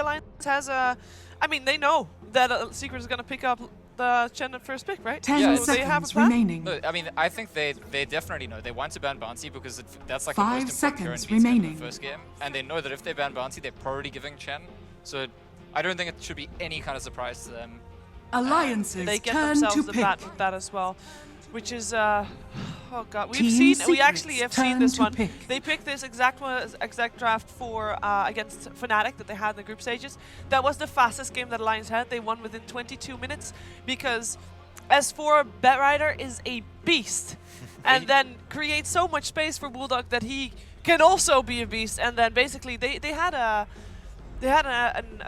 Alliance has a... I mean, they know that Secret is going to pick up the Chen at first pick, right? 10 So they have a plan? remaining. No, I mean, I think they definitely know. They want to ban Bounty because that's like 5 the most important current seconds beat in remaining. the first game. And they know that if they ban Bounty, they're probably giving Chen. So I don't think it should be any kind of surprise to them. Alliances They get turn themselves to a pick. bat with that as well, which is oh god, Team we actually have Secrets seen turn this to one. pick. They picked this exact draft for against Fnatic that they had in the group stages. That was the fastest game that Alliance had. They won within 22 minutes because S4 Batrider is a beast, and then creates so much space for Bulldog that he can also be a beast. And then basically they had a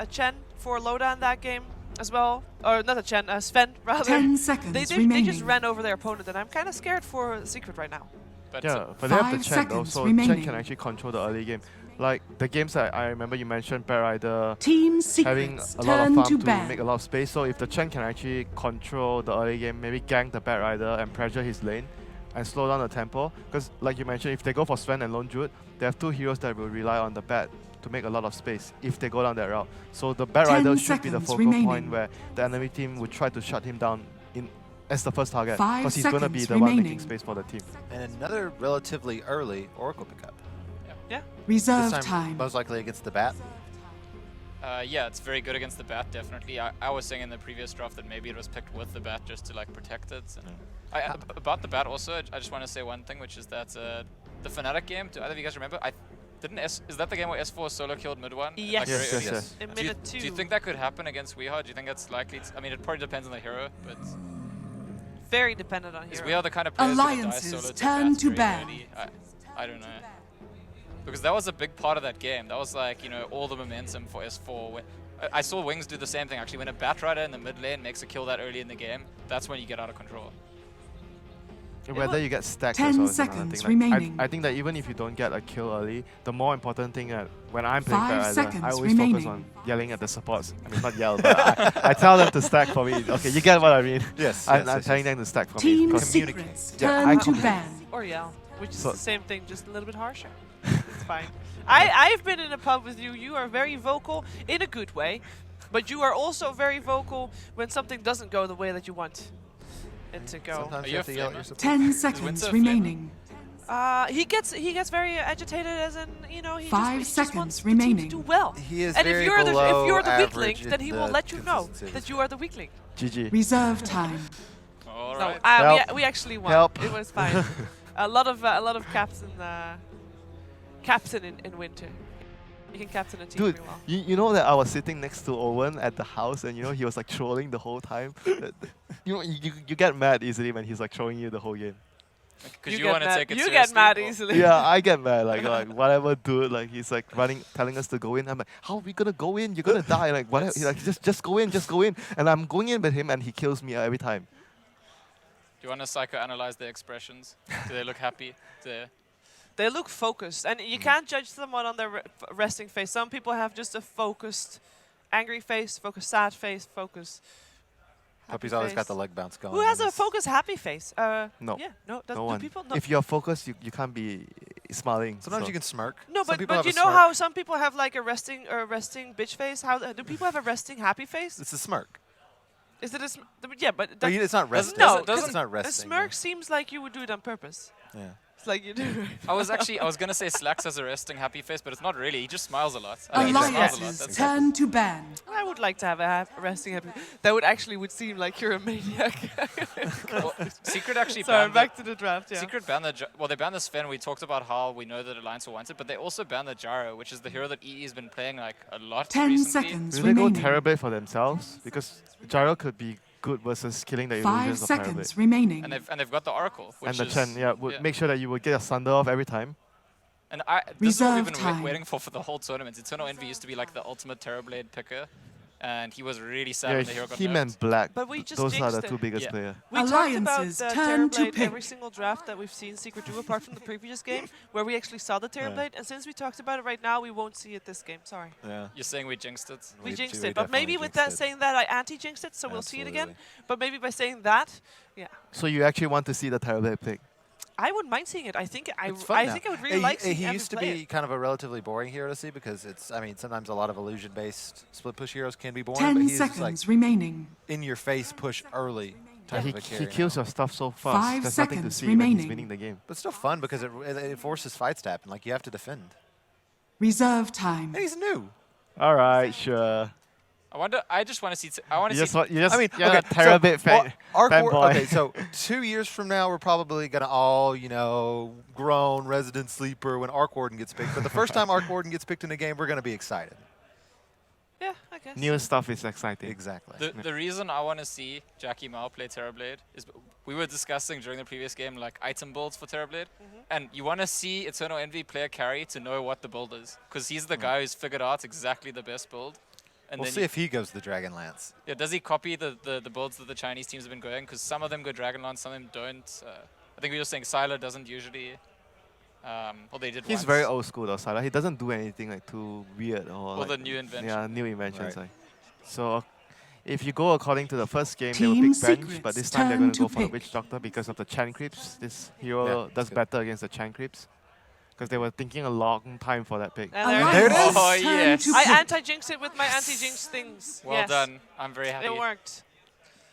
Chen for Loda in that game as well, or not a Chen, Sven rather. 10 seconds They remaining. just ran over their opponent, and I'm kind of scared for Secret right now. But Yeah, but they have the 5 Chen though, seconds so remaining. Chen can actually control the early game. Like the games that I remember you mentioned, Batrider Team having Secrets a lot of turn farm to to ban. make a lot of space. So if the Chen can actually control the early game, maybe gank the Batrider and pressure his lane and slow down the tempo. Because like you mentioned, if they go for Sven and Lone Jude, they have two heroes that will rely on the bat to make a lot of space if they go down that route. So the Batrider should be the seconds focal remaining. point where the enemy team would try to shut him down as the first target. 5 Because he's going to be seconds the one making remaining. space for the team. And another relatively early Oracle pickup. Yeah. Reserve This time, time. most likely against the bat. yeah, it's very good against the bat, definitely. I was saying in the previous draft that maybe it was picked with the bat just to like protect it. And about the bat also, I just want to say one thing, which is that the Fnatic game, do either of you guys remember? Is that the game where S4 solo killed mid one? Yes. Like, Yes, very yes, early? yes. In Do you, minute 2. do you think that could happen against Weehaw? Do you think that's likely? I mean, it probably depends on the hero, but Very dependent on because hero. we are the kind of players who die Alliances solo turn bats to very ban. early. I don't know. Because that was a big part of that game. That was like, you know, all the momentum for S4. I saw Wings do the same thing actually. When a Batrider in the mid lane makes a kill that early in the game, that's when you get out of control. Whether you get stacked 10 as well is another seconds thing. Like, remaining. I think that even if you don't get a kill early, the more important thing when I'm playing 5 Batrider, seconds I always focus remaining. on yelling at the supports. I mean, not yell, but I tell them to stack for me. Okay, you get what I mean? Yes. I'm telling them to stack for me. Team 'cause Secrets Yeah, turn I to communicate. ban. Or yell, which is So- the same thing, just a little bit harsher. It's fine. I've been in a pub with you. You are very vocal in a good way, but you are also very vocal when something doesn't go the way that you want it to go. Sometimes Are you you have a to yell at flamer? your support. 10 Winter seconds a flamer? remaining. He gets very agitated, as in, you know, he 5 just seconds wants the remaining. team to do well. He is And if very you're the below weak average link, then he in will the let you know consistency of that his you are the weak link. GG. Reserve time. All No, right. Help. we actually won. Help. It was fine. a lot of captain in winter. You can captain a team Dude, pretty well. you know that I was sitting next to Owen at the house and you know he was like trolling the whole time. You know, you get mad easily when he's like trolling you the whole game. Because you get want to mad- take it You seriously. get mad or- easily. Yeah, I get mad. Like whatever, dude. Like he's like telling us to go in. I'm like, how are we gonna go in? You're gonna die. Like whatever. He's like, just go in, just go in. And I'm going in with him, and he kills me every time. Do you want to psychoanalyze their expressions? Do they look happy? They look focused, and you can't judge someone on their resting face. Some people have just a focused, angry face, focused, sad face, focused. Puppy's happy always got face. the leg bounce going. Who has and a it's- focused, happy face? No. Yeah, no. No do one. people? No. If you're focused, you can't be smiling. Sometimes so. you can smirk. No, Some but people have you a know smirk. how some people have like a resting bitch face. How do people have a resting happy face? It's a smirk. Is it yeah, but Oh, it's not resting. no, it's not a resting. smirk seems like you would do it on purpose. Yeah. It's like you do. I was gonna say Slacks has a resting happy face, but it's not really. He just smiles a lot. I think he just smiles a lot. Alliances That's turn to ban. I would like to have a resting happy. That would seem like you're a maniac. well, Secret actually Sorry, banned back to the draft. Yeah. Secret banned they banned the Sven. We talked about how we know that Alliance will want it, but they also banned the Gyro, which is the hero that EE has been playing like a lot 10 recently. seconds Do they go remaining. Terrorblade for themselves? Because Gyro could be good versus killing the 5 illusions of Terrorblade. seconds remaining. And they've got the Oracle, which And the is Chen, yeah, would make sure that you would get a Sunder off every time. And this is what we've Reserve been time. waiting for the whole tournament. Eternal Envy used to be like the ultimate Terrorblade picker, and he was really sad Yeah, when the hero got him nerfed. and Black. But we just those are the jinxed two it. biggest Yeah. players. We talked about Alliances the turn to Terrorblade pick. every single draft that we've seen Secret do, apart from the previous game, where we actually saw the Terrorblade. And since we talked about it right now, we won't see it this game. Sorry. Yeah. You're saying we jinxed it? We We jinxed do, we it. But maybe definitely with jinxed that it. saying that, I anti-jinxed it, so we'll see it again. Absolutely. But maybe by saying that, yeah. So you actually want to see the Terrorblade pick? I wouldn't mind seeing it. I think It's fun now. think I would really like seeing He Evan used to play be it. kind of a relatively boring hero to see because it's, I mean, sometimes a lot of illusion-based split push heroes can be boring, but 10 he's just like seconds remaining. in-your-face push early type of a carry He kills now. your stuff so fast. 5 There's nothing to seconds see when he's remaining. winning the game. But still fun because it forces fight step and like you have to defend. Reserve time. And he's new. All right, sure. I wonder. I just want to see. I want to You see. just, I mean, you're okay, a terabit fan, fanboy. okay, so 2 years from now, we're probably gonna all, grown resident sleeper when Arc Warden gets picked. But the first time Arc Warden gets picked in a game, we're gonna be excited. Yeah, I guess. New stuff is exciting. Exactly. The reason I want to see Jackie Mao play Terrorblade is we were discussing during the previous game like item builds for Terrorblade, and you want to see Eternal Envy play a carry to know what the build is, because he's the guy who's figured out exactly the best build. And We'll then see if he goes the Dragon Lance. yeah, does he copy the builds that the Chinese teams have been going? Because some of them go Dragonlance, some of them don't. I think we were saying Sylar doesn't usually. Well, they did He's once. very old school though, Salah. He doesn't do anything like too weird or All like, the new inventions. Yeah, new inventions. Right. Like. So if you go according to the first game, they Team will pick bench, but Secrets, this time they're turn going to go to for the pick. Witch Doctor because of the Chan creeps. This hero Yeah, does that's good. better against the Chan creeps. Because they were thinking a long time for that pick. And there it There it is. is. Oh, turn yes. to I pick. anti-jinxed it with my anti-jinx things. Well yes. done. I'm very happy. It worked.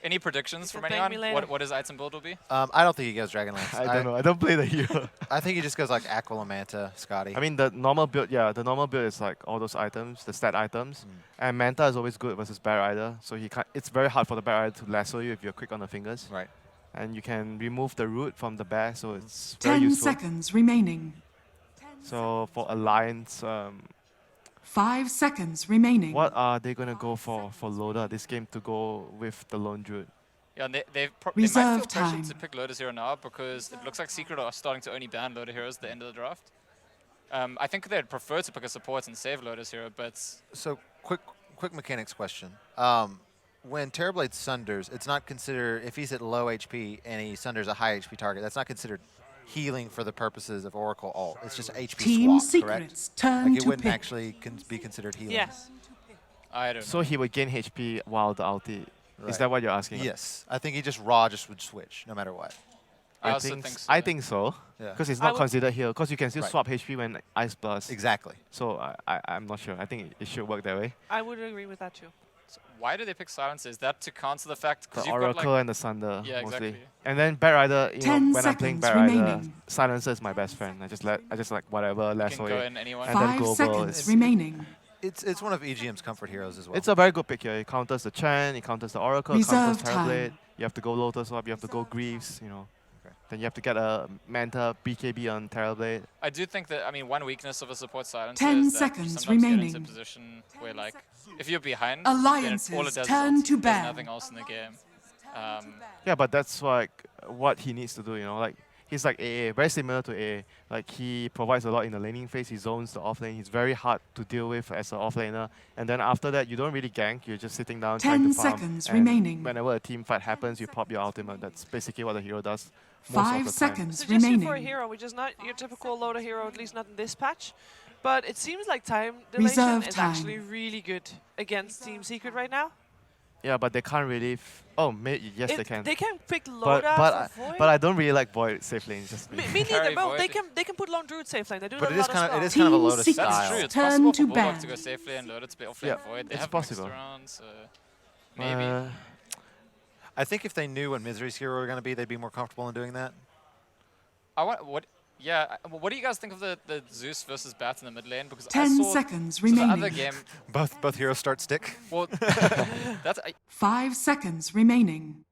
Any predictions You from can thank me anyone? later. What his item build will be? I don't think he goes Dragon Lance. I don't know. I don't play the hero. I think he just goes like Aquila Manta, Scotty. I mean, the normal build, the normal build is like all those items, the stat items. And Manta is always good versus Bear Rider. So he can't, it's very hard for the Bear Rider to lasso you if you're quick on the fingers. right. And you can remove the root from the bear, so it's very 10 useful. seconds remaining. So for Alliance, 5 seconds remaining. what are they going to go for Loader this game to go with the Lone Druid? Yeah, and they might feel Reserve pressured time. to pick Lotus Hero now because it looks like Secret are starting to only ban Lotus Heroes at the end of the draft. I think they'd prefer to pick a support and save Lotus Hero, but So quick mechanics question. When Terrorblade sunders, it's not considered, if he's at low HP and he sunders a high HP target, that's not considered healing for the purposes of Oracle ult. It's just HP Team swap, correct? Secrets, turn Like it to wouldn't pick. actually be considered healing. Yes. I don't know. So he would gain HP while the ulti. Right. Is that what you're asking? Yes. I think he just would switch no matter what. I I also think think so, I yeah. think so. Yeah. Because it's I not would- considered heal. Because you can still Right. swap HP when Ice Blast. Exactly. So I'm not sure. I think it should work that way. I would agree with that too. So why do they pick Silence? Is that to counter the fact The because you've Oracle got like and the Sunder Yeah, mostly. exactly. And then Bat Rider, you know, 10 when I'm playing seconds Bat Rider, remaining. Silencer is my best friend. I just like whatever, you less can go away. in anyone. And then 5 global seconds is- remaining. It's one of EGM's comfort heroes as well. It's a very good pick here. It counters the Chan, it counters the Oracle, it Reserve counters Terrorblade. time. You have to go Lotus Orb, you have to go Greaves, you know. Okay. Then you have to get a Manta BKB on Terrorblade. I do think that, I mean, one weakness of a support Silencer 10 is that seconds you sometimes get into remaining. a position where, like, if you're behind, Alliances, then all it does turn is to ult. There's ban. nothing else in the game. Yeah, but that's like what he needs to do, you know. Like he's like AA, very similar to AA. Like he provides a lot in the laning phase. He zones the offlane. He's very hard to deal with as an offlaner. And then after that, you don't really gank. You're just sitting down 10 trying to farm. seconds and remaining. Whenever a team fight happens, you pop your ultimate. That's basically what the hero does. Most 5 of the time. seconds Suggestion for a remaining. hero, which is not your typical loader hero, at least not in this patch. But it seems like time dilation Reserve is time. actually really good against Team Secret right now. Yeah, but they can't really. Yes, they can. They can pick but Loda for Void. but I don't really like Void safe lane. Just me. me neither. Carry Well, Void. they can put Lone Druid safe lane. They do But that it a is lot kind of as it well. is kind of a Team Lotus Secret. That's style. true. It's Turn possible to for Bulldog ban. to go safely and Loaded to be offlane Yeah, Void. They it's have possible. mixed around, so maybe. I think if they knew what Misery's hero were going to be, they'd be more comfortable in doing that. I want what? Yeah. What do you guys think of the Zeus versus Bat in the mid lane? Because I 10 saw seconds so the other remaining. game. Both heroes start stick. Well, that's 5 seconds remaining.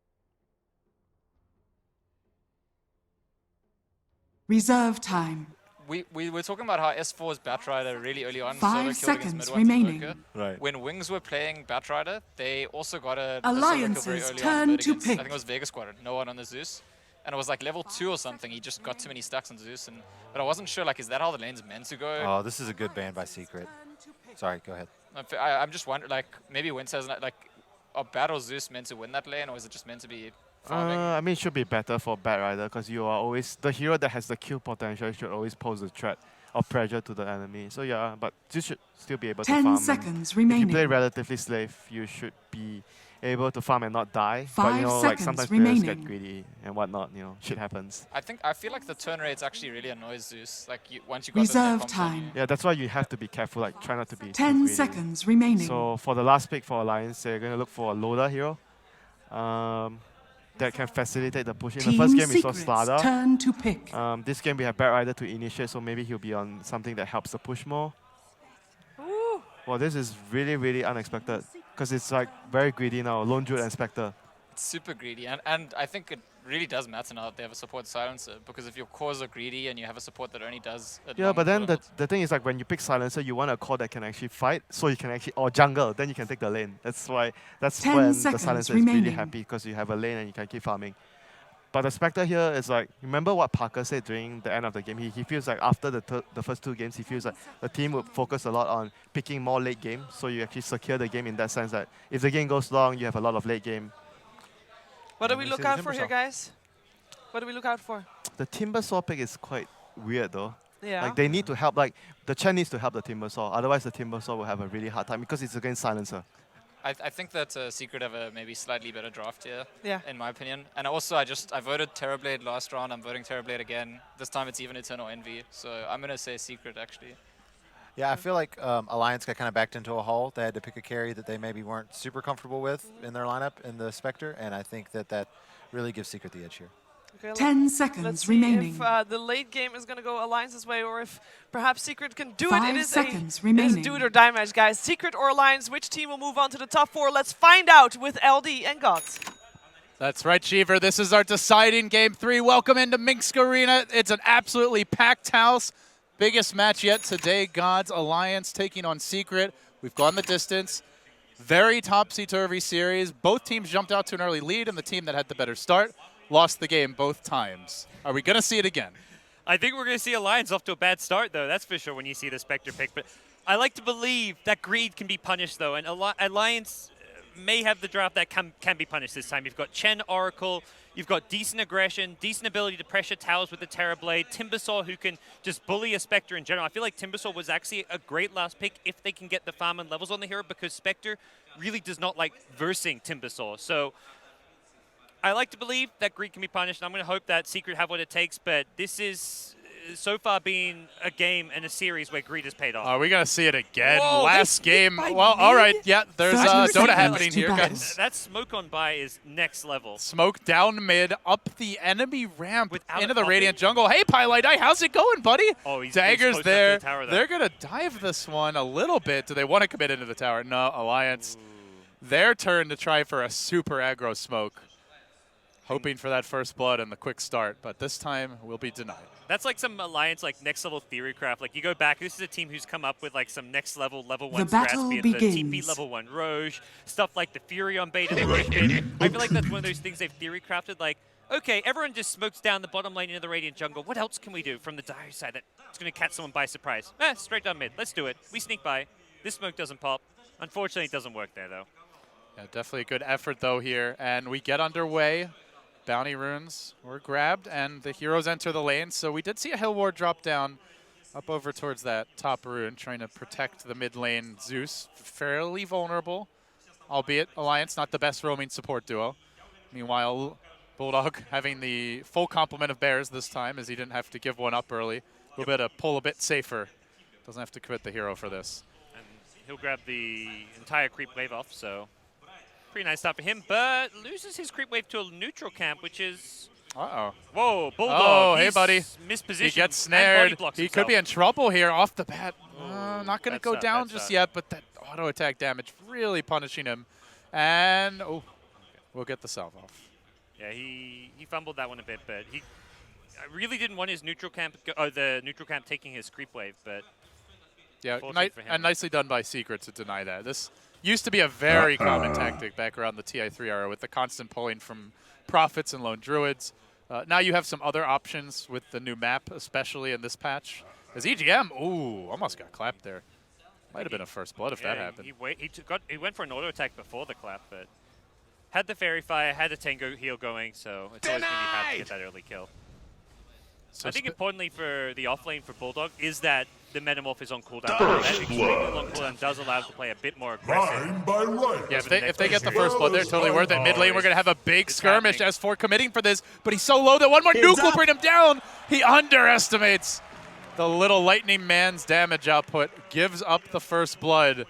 Reserve time. we were talking about how S4's Batrider really early on. 5 solo killed against seconds mid one to remaining. Joker. Right. When Wings were playing Batrider, they also got a Alliances, solo kill very early turn on mid to against, I pick. think it was Vega Squadron, no one on the Zeus. And it was like level 2 or something, he just got too many stacks on Zeus. But I wasn't sure, like, is that how the lane's meant to go? Oh, this is a good ban by Secret. Sorry, go ahead. I'm just wondering, like, maybe Wins has, like, are Bat or Zeus meant to win that lane, or is it just meant to be farming? I mean, it should be better for Bat Rider because you are always the hero that has the kill potential should always pose a threat or pressure to the enemy. So yeah, but you should still be able to 10 farm. and seconds if you play remaining. relatively safe, you should be able to farm and not die. But 5 you know, like seconds sometimes players get remaining. greedy and whatnot. You know, shit happens. I feel like the turn rates actually really annoy Zeus. Like once you got them in Reserve their comps on you. time. Yeah, that's why you have to be careful. Like try not to be too 10 greedy. seconds remaining. So for the last pick for Alliance, they're going to look for a loader hero that can facilitate the push. In the Team first game, we saw Secret's Starladder. turn to pick. This game, we have Bat Rider to initiate, so maybe he'll be on something that helps the push more. Ooh. Well, this is really, really unexpected because it's like very greedy now. Lone Druid and Spectre. It's super greedy, and I think it really does matter now that they have a support silencer, because if your cores are greedy and you have a support that only does a Yeah, long but then cooldown, the thing is like when you pick Silencer, you want a core that can actually fight, so you can actually, or jungle, then you can take the lane. That's 10 when the seconds Silencer is really remaining. happy because you have a lane and you can keep farming. But the Spectre here is like, remember what Parker said during the end of the game? He feels like after the first 2 games, he feels like the team would focus a lot on picking more late game, so you actually secure the game in that sense that if the game goes long, you have a lot of late game. What do And we we look see the out for Timbersaw. here, guys? What do we look out for? The Timbersaw pick is quite weird though. Yeah. Like they need to help, like the Chen needs to help the Timbersaw, otherwise the Timbersaw will have a really hard time because it's against Silencer. I think that Secret have a maybe slightly better draft here, Yeah. in my opinion. And also, I voted Terrorblade last round. I'm voting Terrorblade again. This time it's even Eternal Envy. So I'm gonna say Secret actually. Yeah, I feel like Alliance got kind of backed into a hole. They had to pick a carry that they maybe weren't super comfortable with in their lineup in the Spectre, and I think that really gives Secret the edge here. Okay, 10 let's seconds see remaining. if the late game is going to go Alliance's way, or if perhaps Secret can do it. 5 It is seconds it is a remaining. do it or die match, guys. Secret or Alliance, which team will move on to the top 4? Let's find out with LD and Gods. That's right, Cheever. This is our deciding Game 3. Welcome into Minsk Arena. It's an absolutely packed house. Biggest match yet today. Gods Alliance taking on Secret. We've gone the distance. Very topsy-turvy series. Both teams jumped out to an early lead, and the team that had the better start lost the game both times. Are we going to see it again? I think we're going to see Alliance off to a bad start, though. That's for sure when you see the Spectre pick. But I like to believe that greed can be punished, though. And Alliance may have the draft that can be punished this time. You've got Chen, Oracle. You've got decent aggression, decent ability to pressure towers with the Terrorblade. Timbersaw, who can just bully a Spectre in general. I feel like Timbersaw was actually a great last pick if they can get the farm and levels on the hero, because Spectre really does not like versing Timbersaw. So I like to believe that greed can be punished, and I'm going to hope that Secret have what it takes, but this is so far been a game and a series where greed has paid off. Are we going to see it again? Whoa, Last they game. by Well, all right. mid? Yeah, there's 30 Dota seconds happening to here, battle. guys. That smoke on by is next level. Smoke down mid, up the enemy ramp Without into a the copy? Radiant jungle. Hey, Pylite, how's it going, buddy? Oh, he's Daggers close enough to there. the tower, though. They're going to dive this one a little bit. Do they want to commit into the tower? No, Alliance. Their turn to try for a super aggro smoke. Hoping for that first blood and the quick start, but this time will be denied. That's like some Alliance, like next level theory craft. Like you go back, this is a team who's come up with like some next level 1 battle strats, be it the TP begins. level 1 Roche, stuff like the Fury on bait and the Roche bait. I feel like that's one of those things they've theory crafted. Like, okay, everyone just smokes down the bottom lane into the Radiant jungle. What else can we do from the dire side that's going to catch someone by surprise? Straight down mid. Let's do it. We sneak by. This smoke doesn't pop. Unfortunately, it doesn't work there though. Yeah, definitely a good effort though here, and we get underway. Bounty runes were grabbed, and the heroes enter the lane. So we did see a Hill Ward drop down up over towards that top rune, trying to protect the mid lane. Zeus, fairly vulnerable, albeit Alliance not the best roaming support duo. Meanwhile, Bulldog having the full complement of bears this time, as he didn't have to give one up early. A little bit of pull a bit safer. Doesn't have to commit the hero for this. And he'll grab the entire creep wave off, so pretty nice stuff for him, but loses his creep wave to a neutral camp, which is... Uh-oh. Whoa, Bulldog. Oh, hey, he's buddy. Mispositioned. He gets and body snared. blocks He could be himself. in trouble here off the bat. Not going to that's go up, down that's just up. yet, but that auto attack damage really punishing him. And, oh, we'll get the salve off. Yeah, he fumbled that one a bit, but he really didn't want his neutral camp, the neutral camp taking his creep wave, but Yeah, Fortunate for him. and nicely done by Secret to deny that. This used to be a very common tactic back around the TI3 era with the constant pulling from Prophets and Lone Druids. Now you have some other options with the new map, especially in this patch. As EGM, ooh, almost got clapped there. Might have been a first blood if that happened. He went for an auto attack before the clap, but had the Fairy Fire, had the Tango heal going, so it's always going to be hard to get that early kill. So I think importantly for the offlane for Bulldog is that the Metamorph is on cooldown. That extremely long cooldown does allow them to play a bit more aggressive. Yeah, if they get the first blood, they're totally worth it. Mid lane, we're going to have a big skirmish. S4 committing for this, but he's so low that one more nuke will bring him down. He underestimates the little lightning man's damage output, gives up the first blood.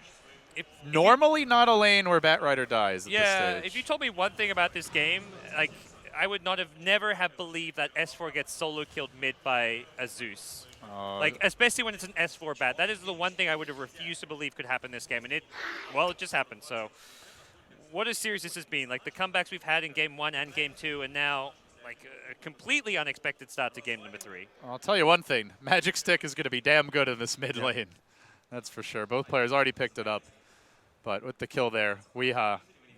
Normally not a lane where Batrider dies at this stage. If you told me one thing about this game, like I would never have believed that S4 gets solo killed mid by a Zeus. Like, especially when it's an S4 bat. That is the one thing I would have refused to believe could happen this game. And it just happened. So what a series this has been. Like, the comebacks we've had in Game 1 and Game 2, and now, like, a completely unexpected start to Game number 3. I'll tell you one thing. Magic Stick is going to be damn good in this mid lane. That's for sure. Both players already picked it up. But with the kill there, we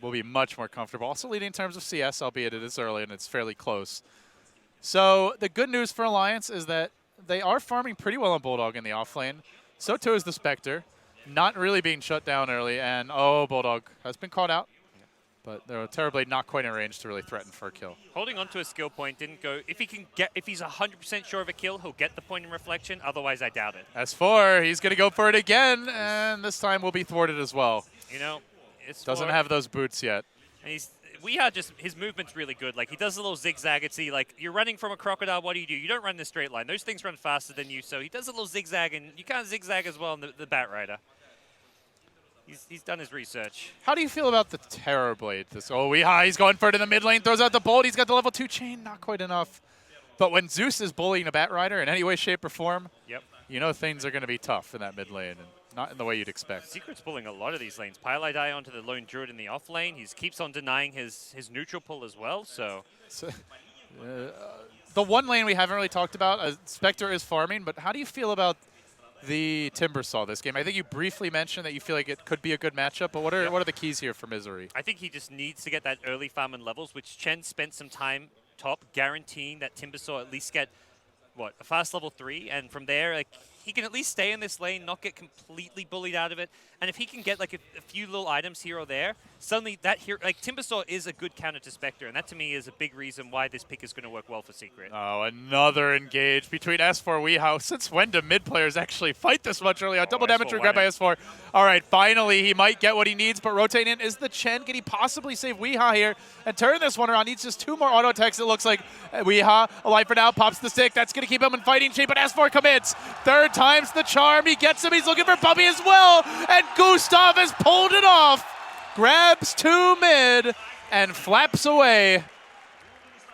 will be much more comfortable. Also leading in terms of CS, albeit it is early and it's fairly close. So the good news for Alliance is that they are farming pretty well on Bulldog in the off lane. So too is the Spectre. Not really being shut down early. And, Bulldog has been caught out. But they're terribly not quite in range to really threaten for a kill. Holding on to a skill point didn't go. If he's 100% sure of a kill, he'll get the point in reflection. Otherwise, I doubt it. S4, he's going to go for it again. And this time will be thwarted as well. You know, doesn't have those boots yet. And his movement's really good. Like, he does a little zigzag. It's like, you're running from a crocodile, what do? You don't run in a straight line. Those things run faster than you, so he does a little zigzag, and you can't zigzag as well in the Batrider. He's done his research. How do you feel about the Terrorblade? He's going for it in the mid lane, throws out the bolt. He's got the level 2 chain, not quite enough. But when Zeus is bullying a Batrider in any way, shape, or form, you know things are going to be tough in that mid lane. And not in the way you'd expect. Secret's pulling a lot of these lanes. Pylai onto the lone druid in the off lane. He keeps on denying his neutral pull as well. So the one lane we haven't really talked about, Spectre is farming, but how do you feel about the Timbersaw this game? I think you briefly mentioned that you feel like it could be a good matchup, but what are the keys here for Misery? I think he just needs to get that early farm and levels, which Chen spent some time top guaranteeing that Timbersaw at least get, a fast level 3, and from there, like, he can at least stay in this lane, not get completely bullied out of it. And if he can get like a few little items here or there, suddenly that hero, like Timbersaw is a good counter to Spectre, and that to me is a big reason why this pick is going to work well for Secret. Oh, another engage between S4 Weehow. Since when do mid players actually fight this much early on? Double damage grab by S4. All right, finally he might get what he needs, but rotating in is the Chen. Can he possibly save Weehaw here and turn this one around? Needs just 2 more auto attacks. It looks like Weehaw alive for now, pops the stick. That's going to keep him in fighting shape, but S4 commits. Third time's the charm. He gets him. He's looking for Puppy as well, and Gustav has pulled it off. Grabs 2 mid and flaps away.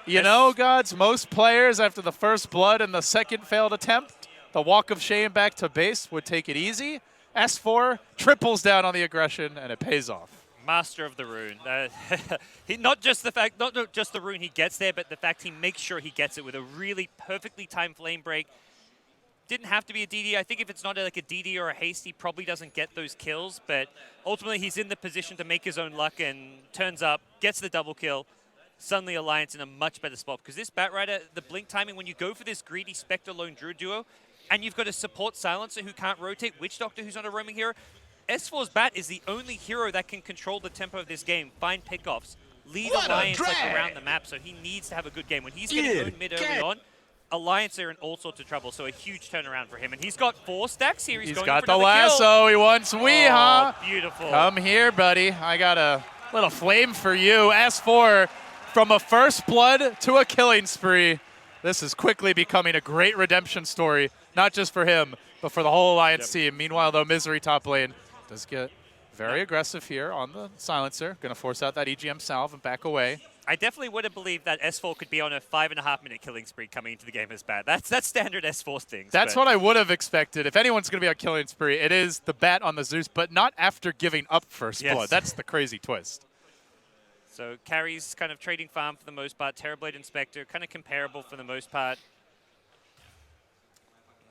You know, gods, most players after the first blood and the second failed attempt, the walk of shame back to base would take it easy. S4 triples down on the aggression, and it pays off. Master of the rune. Not just the rune he gets there, but the fact he makes sure he gets it with a really perfectly timed flame break. Didn't have to be a DD. I think if it's not like a DD or a haste, he probably doesn't get those kills. But ultimately, he's in the position to make his own luck and turns up, gets the double kill. Suddenly, Alliance in a much better spot. Because this Batrider, the blink timing, when you go for this greedy Spectre Lone Druid duo, and you've got a support Silencer who can't rotate, Witch Doctor who's not a roaming hero, S4's Bat is the only hero that can control the tempo of this game, find pickoffs, lead Alliance like around the map. So he needs to have a good game. When he's getting owned mid early on, Alliance are in all sorts of trouble, so a huge turnaround for him. And he's got 4 stacks here. He's going got for the another lasso. Kill. He wants Weehaw. Oh, beautiful. Come here, buddy. I got a little flame for you. S4 from a first blood to a killing spree. This is quickly becoming a great redemption story, not just for him, but for the whole Alliance team. Meanwhile, though, Misery top lane does get very aggressive here on the Silencer. Going to force out that EGM salve and back away. I definitely would have believed that S4 could be on a 5.5-minute killing spree coming into the game as Bat. That's standard S4 things. That's what I would have expected. If anyone's going to be on killing spree, it is the Bat on the Zeus, but not after giving up first blood. That's the crazy twist. So carries kind of trading farm for the most part. Terrorblade and Spectre kind of comparable for the most part.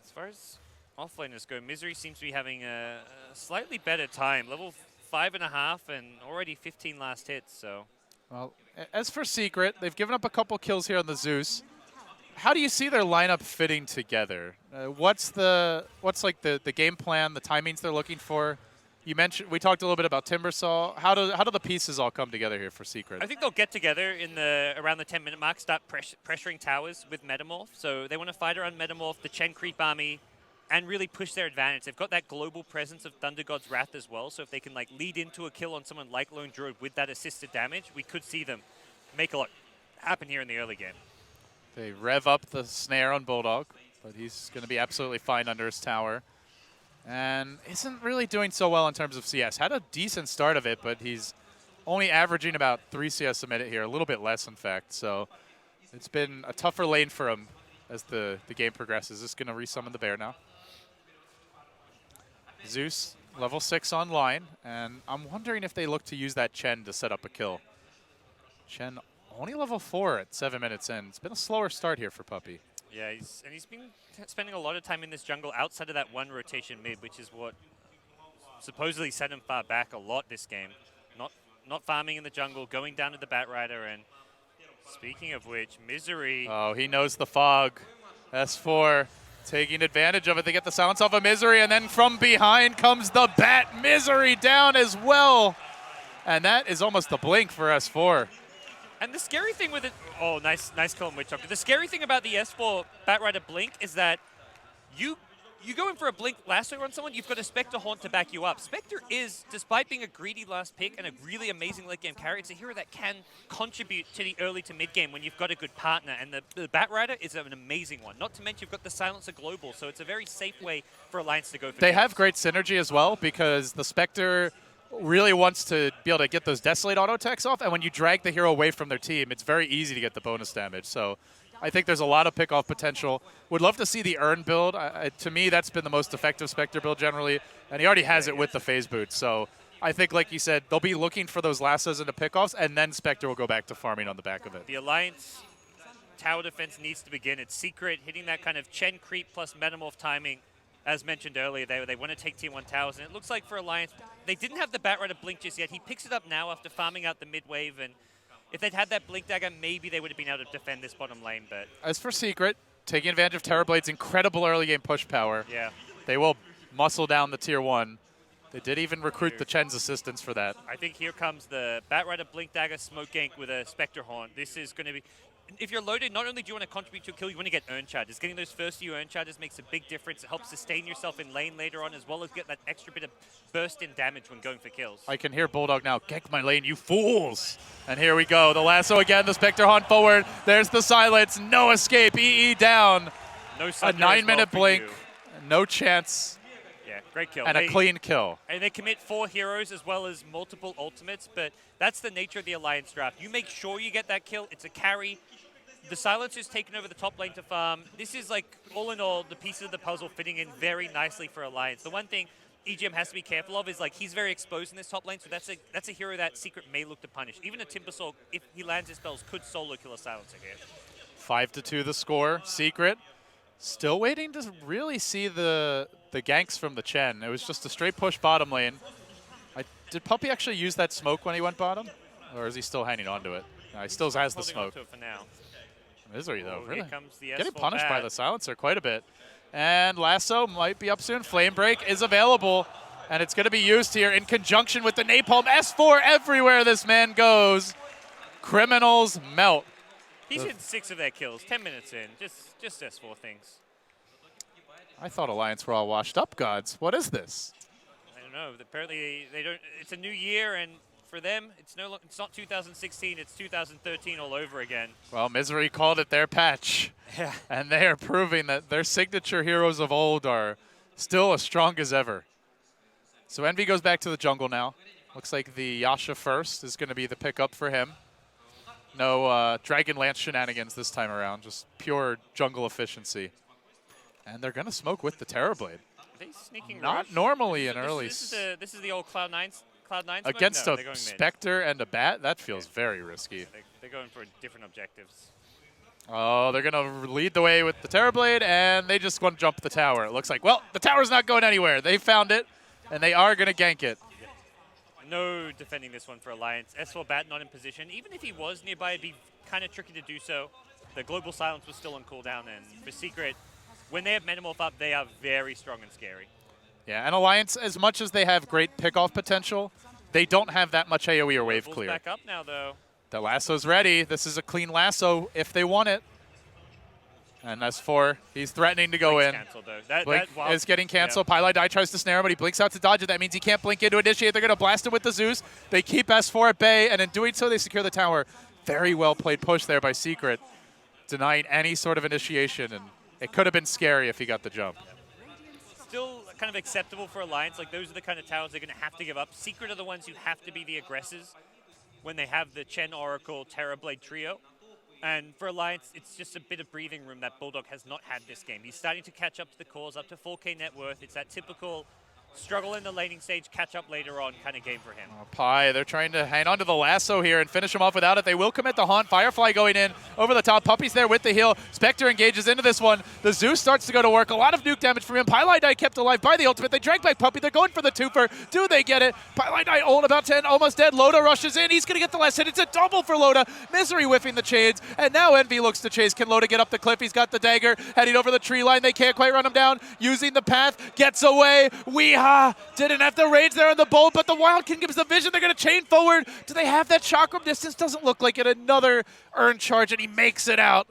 As far as offlaners go, Misery seems to be having a slightly better time. Level 5.5 and already 15 last hits. So. Well, as for Secret, they've given up a couple kills here on the Zeus. How do you see their lineup fitting together? What's like the game plan, the timings they're looking for? You mentioned we talked a little bit about Timbersaw. How do the pieces all come together here for Secret? I think they'll get together in around the 10-minute mark, start pressuring towers with Metamorph. So they want to fight around Metamorph, the Chen creep army, and really push their advantage. They've got that global presence of Thunder God's Wrath as well, so if they can like lead into a kill on someone like Lone Druid with that assisted damage, we could see them make a lot happen here in the early game. They rev up the snare on Bulldog, but he's going to be absolutely fine under his tower. And isn't really doing so well in terms of CS. Had a decent start of it, but he's only averaging about 3 CS a minute here, a little bit less, in fact. So it's been a tougher lane for him as the game progresses. Is going to resummon the bear now. Zeus, level 6 online, and I'm wondering if they look to use that Chen to set up a kill. Chen only level 4 at 7 minutes in. It's been a slower start here for Puppey. Yeah, he's been spending a lot of time in this jungle outside of that one rotation mid, which is what supposedly set him far back a lot this game. Not farming in the jungle, going down to the Batrider, and speaking of which, Misery. Oh, he knows the fog. S4 taking advantage of it. They get the silence off of Misery, and then from behind comes the Bat. Misery down as well. And that is almost the blink for S4. And the scary thing with it, oh, nice call on Witch Doctor. The scary thing about the S4 Batrider blink is that you go in for a blink lasso on someone, you've got a Spectre Haunt to back you up. Spectre is, despite being a greedy last pick and a really amazing late game carry, it's a hero that can contribute to the early to mid game when you've got a good partner. And the Batrider is an amazing one. Not to mention you've got the Silencer Global, so it's a very safe way for Alliance to go for They kills. have great synergy as well because the Spectre really wants to be able to get those Desolate auto attacks off, and when you drag the hero away from their team, it's very easy to get the bonus damage. So I think there's a lot of pick-off potential. Would love to see the Urn build. To me, that's been the most effective Spectre build generally, and he already has it with the Phase Boot. So I think, like you said, they'll be looking for those lassos into pick-offs, and then Spectre will go back to farming on the back of it. The Alliance tower defense needs to begin. It's Secret, hitting that kind of Chen creep plus Metamorph timing. As mentioned earlier, they want to take Tier 1 towers, and it looks like for Alliance, they didn't have the Batrider blink just yet. He picks it up now after farming out the mid wave, and if they'd had that blink dagger, maybe they would have been able to defend this bottom lane. But as for Secret, taking advantage of Terrorblade's incredible early game push power, yeah, they will muscle down the Tier 1. They did even recruit the Chen's assistance for that. I think here comes the Batrider blink dagger smoke gank with a Spectre Haunt. This is going to be... If you're loaded, not only do you want to contribute to a kill, you want to get urn charges. Getting those first few urn charges makes a big difference. It helps sustain yourself in lane later on, as well as get that extra bit of burst in damage when going for kills. I can hear Bulldog now, gank my lane, you fools! And here we go, the lasso again, the Spectre Hunt forward. There's the silence, no escape, EE down. No a Sunder 9-minute well blink, you. no chance. Yeah, great kill. And a clean kill. And they commit 4 heroes as well as multiple ultimates, but that's the nature of the Alliance draft. You make sure you get that kill, it's a carry. The Silencer's taken over the top lane to farm. This is like, all in all, the pieces of the puzzle fitting in very nicely for Alliance. The one thing EGM has to be careful of is like he's very exposed in this top lane, so that's a hero that Secret may look to punish. Even a Timbersaw, if he lands his spells, could solo kill a Silencer here. 5-2 the score. Secret still waiting to really see the ganks from the Chen. It was just a straight push bottom lane. Did Puppey actually use that smoke when he went bottom? Or is he still hanging on to it? No, he still has the Holding smoke. on to it for now. Misery, though, Oh, really. here comes the Getting S4 punished by bat. the Silencer quite a bit. And Lasso might be up soon. Flame Break is available, and it's going to be used here in conjunction with the Napalm. S4 everywhere this man goes. Criminals melt. He's hit 6 of their kills, 10 minutes in. Just S4 things. I thought Alliance were all washed up, gods. What is this? I don't know. Apparently, they don't. It's a new year, and for them, it's not 2016. It's 2013 all over again. Well, Misery called it their patch. Yeah. And they are proving that their signature heroes of old are still as strong as ever. So Envy goes back to the jungle now. Looks like the Yasha first is going to be the pickup for him. No Dragon Lance shenanigans this time around, just pure jungle efficiency. And they're going to smoke with the Terrorblade. Are they sneaking Not rush? normally in This- early. This is the old Cloud9 smoke? Against No, a they're going mid. Spectre and a Bat, that feels very risky. They're going for different objectives. Oh, they're going to lead the way with the Terrorblade, and they just want to jump the tower. It looks like, well, the tower's not going anywhere. They found it, and they are going to gank it. No defending this one for Alliance. S4 Bat not in position. Even if he was nearby, it'd be kind of tricky to do so. The Global Silence was still on cooldown, and for Secret, when they have Metamorph up, they are very strong and scary. Yeah, and Alliance, as much as they have great pickoff potential, they don't have that much AoE or wave Bull's clear. back up now, though. The lasso's ready. This is a clean lasso if they want it. And S4, he's threatening to go in. Cancelled, though. Blink Wow. is getting canceled. Yeah. Pylai Die tries to snare him, but he blinks out to dodge it. That means he can't blink in to initiate. They're going to blast him with the Zeus. They keep S4 at bay, and in doing so, they secure the tower. Very well played push there by Secret, denying any sort of initiation, and it could have been scary if he got the jump. Still kind of acceptable for Alliance. Like, those are the kind of towers they're going to have to give up. Secret are the ones who have to be the aggressors when they have the Chen, Oracle, Terrorblade trio. And for Alliance, it's just a bit of breathing room that Bulldog has not had this game. He's starting to catch up to the cores, up to 4K net worth. It's that typical struggle in the laning stage, catch up later on kind of game for him. Pi, they're trying to hang on to the lasso here and finish him off without it. They will commit the Haunt. Firefly going in over the top. Puppy's there with the heal. Spectre engages into this one. The Zeus starts to go to work. A lot of nuke damage from him. Pylai Die kept alive by the ultimate. They drag back Puppy. They're going for the twofer. Do they get it? Pylai Die ult about 10, almost dead. Loda rushes in. He's going to get the last hit. It's a double for Loda. Misery whiffing the chains. And now Envy looks to chase. Can Loda get up the cliff? He's got the dagger. Heading over the tree line. They can't quite run him down. Using the path. Gets away. Weeha didn't have the rage there on the bolt, but the Wild King gives the vision. They're going to chain forward. Do they have that chakram distance? Doesn't look like it. Another earn charge, and he makes it out.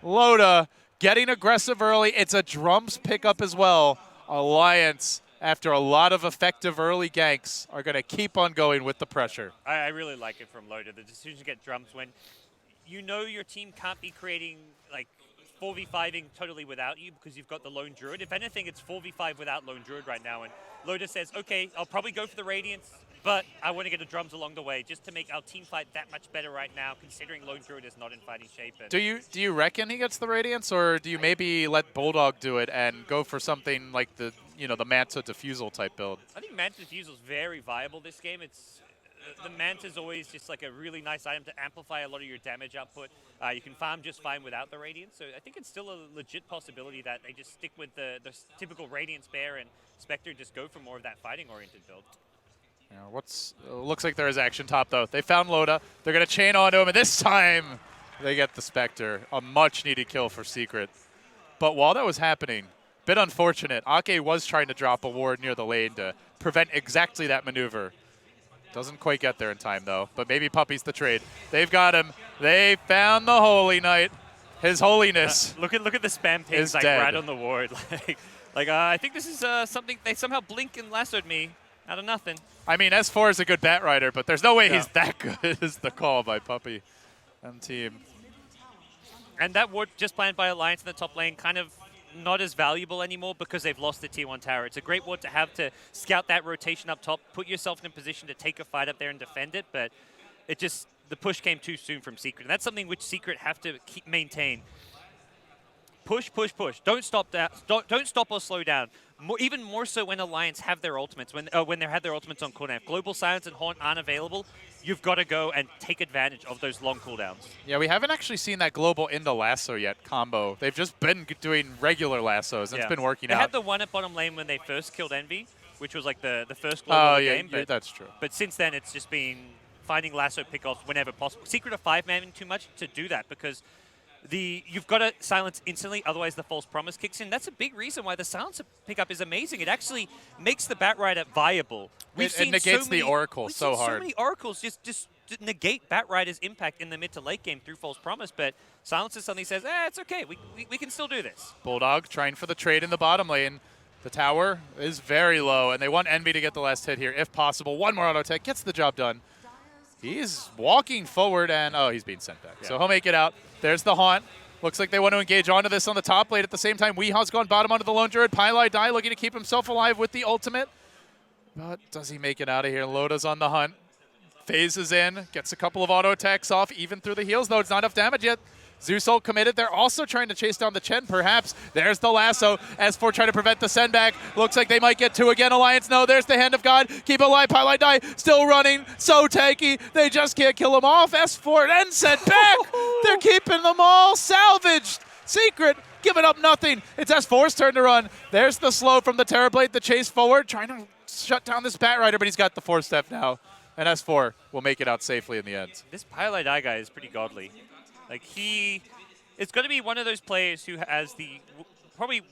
Loda getting aggressive early. It's a drums pickup as well. Alliance, after a lot of effective early ganks, are going to keep on going with the pressure. I really like it from Loda. The decision to get drums when you know your team can't be creating like 4v5ing totally without you because you've got the Lone Druid. If anything, it's 4v5 without Lone Druid right now. And Loda says, okay, I'll probably go for the Radiance, but I want to get the drums along the way just to make our team fight that much better right now, considering Lone Druid is not in fighting shape. And Do you reckon he gets the Radiance, or do you maybe let Bulldog do it and go for something like the Manta Diffusal type build? I think Manta Diffusal is very viable this game. It's the Manta is always just like a really nice item to amplify a lot of your damage output. You can farm just fine without the Radiance, so I think it's still a legit possibility that they just stick with the typical Radiance bear and Spectre just go for more of that fighting-oriented build. Yeah, looks like there is action top, though. They found Loda. They're going to chain onto him, and this time they get the Spectre. A much-needed kill for Secret. But while that was happening, bit unfortunate. Ake was trying to drop a ward near the lane to prevent exactly that maneuver. Doesn't quite get there in time, though. But maybe Puppy's the trade. They've got him. They found the Holy Knight. His holiness. Look at the spam pings like dead. right on the ward. I think this is something they somehow blink and lassoed me out of nothing. I mean, S4 is a good bat rider, but there's no way he's that good is the call by Puppy and team. And that ward just planned by Alliance in the top lane kind of not as valuable anymore because they've lost the tier 1 tower. It's a great ward to have to scout that rotation up top, put yourself in a position to take a fight up there and defend it, but the push came too soon from Secret. And that's something which Secret have to maintain. Push, push, push. Don't stop that. Don't stop or slow down. Even more so when Alliance have their ultimates, when they have their ultimates on cooldown. If Global Silence and Haunt aren't available, you've got to go and take advantage of those long cooldowns. Yeah, we haven't actually seen that Global into Lasso yet combo. They've just been doing regular Lassos, and it's been working out. They had the one at bottom lane when they first killed Envy, which was like the first Global of the game. But that's true. But since then, it's just been finding Lasso pickoffs whenever possible. Secret of 5-manning too much to do that because you've got to silence instantly, otherwise the false promise kicks in. That's a big reason why the silencer pickup is amazing. It actually makes the Batrider viable. It negates the Oracle so hard. So many Oracles just negate Batrider's impact in the mid to late game through false promise, but silencer suddenly says, it's okay, we can still do this. Bulldog trying for the trade in the bottom lane. The tower is very low, and they want Envy to get the last hit here if possible. One more auto tech gets the job done. He's walking forward, and he's being sent back. Yeah. So he'll make it out. There's the Haunt. Looks like they want to engage onto this on the top lane. At the same time, Weeha's gone bottom onto the Lone Druid. Pylai Die looking to keep himself alive with the ultimate. But does he make it out of here? Loda's on the hunt. Phases in, gets a couple of auto attacks off, even through the heals, though it's not enough damage yet. Zeus ult committed. They're also trying to chase down the Chen, perhaps. There's the lasso. S4 trying to prevent the send back. Looks like they might get two again. Alliance, no. There's the Hand of God. Keep it alive. Pylai Die still running. So tanky. They just can't kill him off. S4 then sent back. They're keeping them all salvaged. Secret giving up nothing. It's S4's turn to run. There's the slow from the Terrorblade. The chase forward. Trying to shut down this Batrider, but he's got the 4-step now. And S4 will make it out safely in the end. This Pylai Die guy is pretty godly. Like it's going to be one of those players who has the probably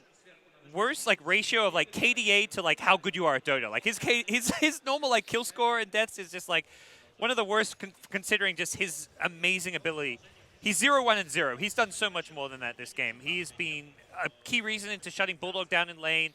worst like ratio of like KDA to like how good you are at Dota. Like his normal like kill score and deaths is just like one of the worst considering just his amazing ability. He's 0-1-0. He's done so much more than that this game. He's been a key reason into shutting Bulldog down in lane,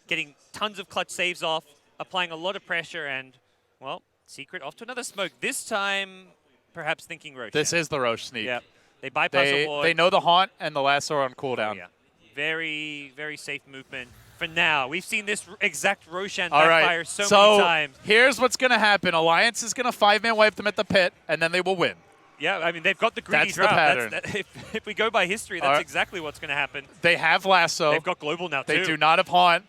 getting tons of clutch saves off, applying a lot of pressure, and, well, Secret off to another smoke. This time, perhaps thinking Roche. This is the Roche sneak. Yep. They bypass a ward. They know the haunt and the lasso are on cooldown. Oh, yeah. Very, very safe movement for now. We've seen this exact Roshan All backfire right. so So many times. here's what's going to happen. Alliance is going to 5-man wipe them at the pit, and then they will win. Yeah, I mean, they've got the greedy That's the drought. pattern. If we go by history, that's exactly what's going to happen. They have lasso. They've got global now, too. They do not have haunt.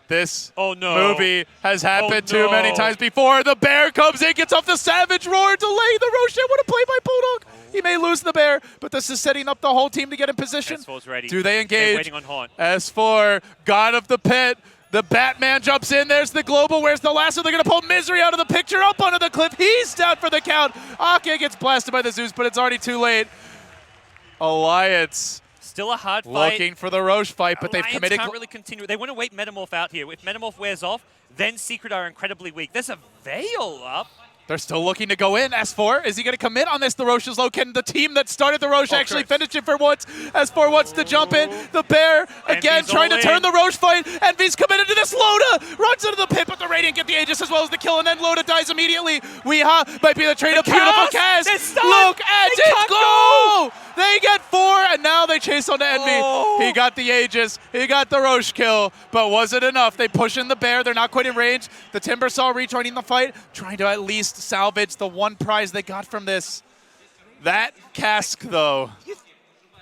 This Oh, no. movie has happened Oh, too many no. times before. The bear comes in, gets off the savage roar, delay the Roshan. What a play by Bulldog. He may lose the bear, but this is setting up the whole team to get in position. S4's ready. Do they engage? They're waiting on haunt. S4, God of the Pit. The Batman jumps in. There's the global. Where's the lasso? They're going to pull Misery out of the picture, up onto the cliff. He's down for the count. Ake gets blasted by the Zeus, but it's already too late. Alliance Still a hard fight. looking for the Roche fight, but they've Alliance committed. can't really continue. They want to wait Metamorph out here. If Metamorph wears off, then Secret are incredibly weak. There's a Veil up. They're still looking to go in. S4, is he going to commit on this? The Roche is low. Can the team that started the Roche actually finish it for once? S4 wants to jump in. The bear, again, Envy's trying to all turn in. the Roche fight. Envy's committed to this. Loda runs into the pit, but the Radiant get the Aegis as well as the kill, and then Loda dies immediately. Weeha might be the trade of beautiful cast. They're stunned. Look at They it can't go! They get 4, and now they chase onto Envy. Oh. He got the Aegis. He got the Roche kill, but was it enough? They push in the bear. They're not quite in range. The Timbersaw rejoining the fight, trying to at least salvage the one prize they got from this. That cask, though.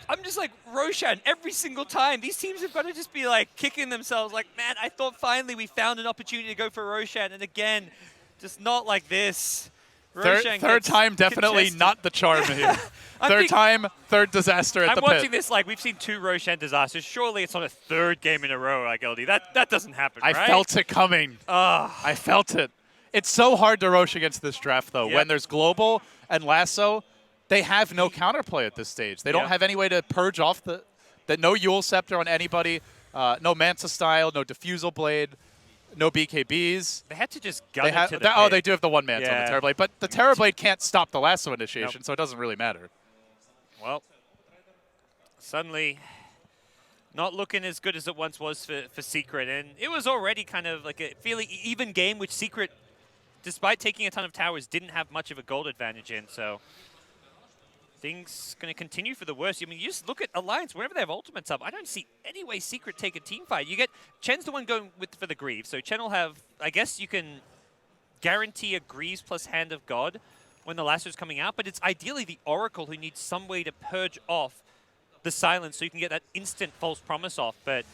I'm just like, Roshan, every single time. These teams have got to just be like kicking themselves like, man, I thought finally we found an opportunity to go for Roshan. And again, just not like this. Roshan Third gets time, definitely congested. not the charm here. Third thinking- time, third disaster at I'm the watching pit. this like we've seen 2 Roshan disasters. Surely it's not a 3rd game in a row, like LD. That doesn't happen, I right? felt it coming. I felt it. It's so hard to Roche against this draft, though. Yep. When there's Global and Lasso, they have no counterplay at this stage. They don't Yeah. have any way to purge off the no Yule Scepter on anybody, no Manta Style, no Diffusal Blade, no BKBs. They had to just gun They it have, to the oh, pit. they do have the one Manta on Yeah. the Terrorblade, but the Terrorblade can't stop the Lasso initiation, Nope. so it doesn't really matter. Well, suddenly not looking as good as it once was for Secret. And it was already kind of like a fairly even game, which Secret, despite taking a ton of towers, didn't have much of a gold advantage in. So things going to continue for the worst. I mean, you just look at Alliance, whenever they have ultimates up, I don't see any way Secret take a team fight. You get Chen's the one going for the Greaves. So Chen will have, I guess you can guarantee a Greaves plus Hand of God when the Lasso's coming out, but it's ideally the Oracle who needs some way to purge off the silence so you can get that instant false promise off. But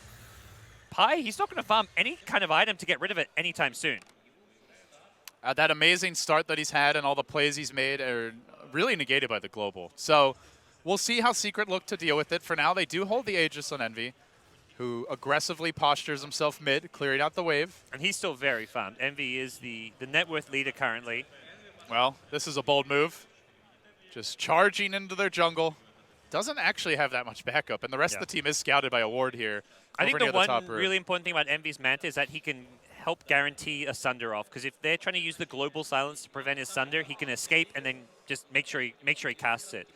Pi, he's not going to farm any kind of item to get rid of it anytime soon. That amazing start that he's had and all the plays he's made are really negated by the global. So we'll see how Secret look to deal with it. For now, they do hold the Aegis on Envy, who aggressively postures himself mid, clearing out the wave. And he's still very farmed. Envy is the net worth leader currently. Well, this is a bold move. Just charging into their jungle. Doesn't actually have that much backup, and the rest Yeah. of the team is scouted by a ward here. I think over the near one top room. really important thing about Envy's Manta is that he can help guarantee a Sunder off. Because if they're trying to use the global silence to prevent his Sunder, he can escape and then just make sure he casts it.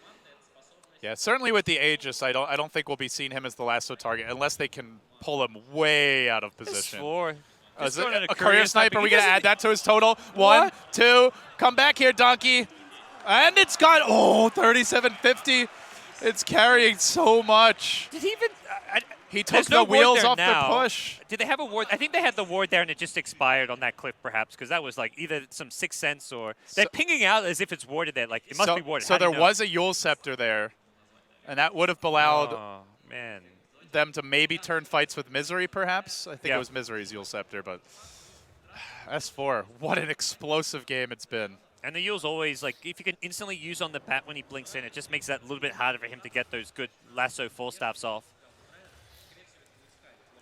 Yeah, certainly with the Aegis, I don't think we'll be seeing him as the lasso target unless they can pull him way out of position. Is it a career sniper? Are we going to add that to his total? 1, 2, come back here, Donkey. And it's got, 3750. It's carrying so much. Did he even... He took there's the no ward wheels there off now. the push. Did they have a ward? I think they had the ward there and it just expired on that cliff perhaps because that was like either some Sixth Sense or... They're pinging out as if it's warded there. Like, it must be warded. So How do there you know? was a Yule Scepter there, and that would have allowed Oh, man. them to maybe turn fights with Misery, perhaps. I think Yeah. it was Misery's Yule Scepter, but S4, what an explosive game it's been. And the Yule's always, like, if you can instantly use on the bat when he blinks in, it just makes that a little bit harder for him to get those good lasso full staffs off.